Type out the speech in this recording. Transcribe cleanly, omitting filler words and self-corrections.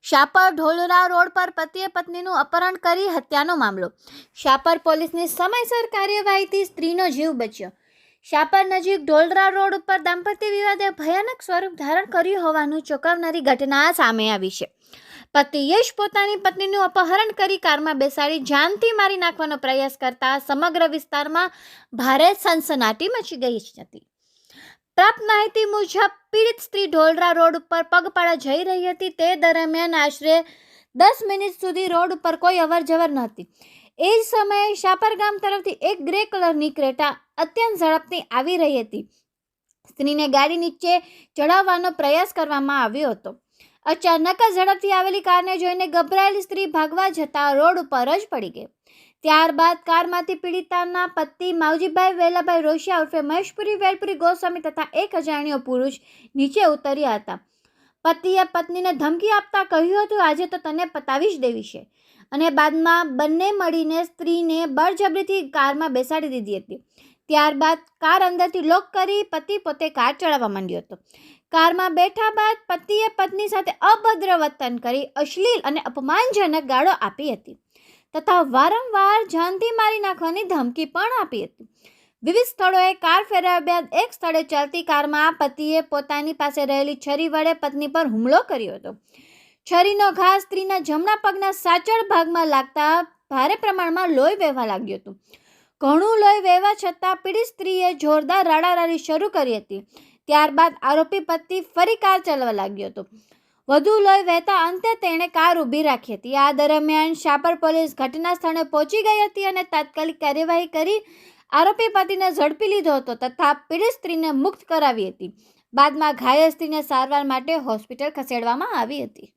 Shapar Dholra road પર પતિએ પત્નીનું અપહરણ કરી હત્યાનો મામલો. શાપર પોલીસની સમયસર કાર્યવાહીથી સ્ત્રીનો જીવ બચ્યો. શાપર નજીક ઢોલરા રોડ ઉપર દાંપત્ય વિવાદે ભયાનક સ્વરૂપ ધારણ કર્યું હોવાનું ચોંકાવનારી ઘટના સામે આવી છે. પતિ યશ પોતાની પત્નીનું અપહરણ કરી કારમાં બેસાડી જાનથી મારી નાખવાનો પ્રયાસ કરતા સમગ્ર વિસ્તારમાં ભારે સનસનાટી મચી ગઈ હતી. પ્રાપ્ત માહિતી મુજબ પીડિત સ્ત્રી ઢોલરા રોડ ઉપર પગપાળા જઈ રહી હતી. તે દરમિયાન આશરે 10 મિનિટ સુધી રોડ ઉપર કોઈ અવરજવર નહોતી. એ જ સમયે શાપર ગામ તરફથી એક ગ્રે કલરની ક્રેટા અત્યંત ઝડપથી આવી રહી હતી. સ્ત્રીને ગાડી નીચે ચડાવવાનો પ્રયાસ કરવામાં આવ્યો હતો. અચાનક ઝડપથી આવેલી કારને જોઈને ગભરાયેલી સ્ત્રી ભાગવા જતા રોડ ઉપર જ પડી ગઈ. ત્યારબાદ કારમાંથી પીડિતાના પતિ માવજીભાઈ વેલાભાઈ રોશિયા ઉર્ફે મહેશપુરી વેલપુરી ગોસ્વામી તથા એક અજાણ્યો પુરુષ નીચે ઉતર્યા હતા. પતિએ પત્નીને ધમકી આપતા કહ્યું હતું, આજે તો તને પતાવી જ દેવી છે, અને બાદમાં બંને મળીને સ્ત્રીને બળજબરીથી કારમાં બેસાડી દીધી હતી. ત્યારબાદ કાર અંદરથી લોક કરી પતિ પોતે કાર ચલાવવા માંડ્યો હતો. કારમાં બેઠા બાદ પતિએ પત્ની સાથે અભદ્ર વર્તન કરી અશ્લીલ અને અપમાનજનક ગાળો આપી હતી તથા વારંવાર જાનથી મારી નાખવાની ધમકી પણ આપી હતી. વિવિધ સ્થળોએ કાર ફેરવ્યા બાદ એક સ્થળે ચાલતી કારમાં પતિએ પોતાની પાસે રહેલી છરી વડે પત્ની પર હુમલો કર્યો હતો. છરીનો ઘા સ્ત્રીના જમણા પગના સાચળ ભાગમાં લાગતા ભારે પ્રમાણમાં લોહી વહેવા લાગ્યું હતું. ઘણું લોહી વહેવા છતાં પીડિત સ્ત્રીએ જોરદાર રાડારાડી શરૂ કરી હતી. ત્યારબાદ આરોપી પતિ ફરી કાર ચલાવવા લાગ્યો હતો. વધુ લોહી વહેતા અંતે તેણે કાર ઊભી રાખી હતી. આ દરમિયાન શાપર પોલીસ ઘટના સ્થળે પહોંચી ગઈ હતી અને તાત્કાલિક કાર્યવાહી કરી આરોપી પતિને ઝડપી લીધો હતો તથા પીડિત સ્ત્રીને મુક્ત કરાવી હતી. બાદમાં ઘાયલ સ્ત્રીને સારવાર માટે હોસ્પિટલ ખસેડવામાં આવી હતી.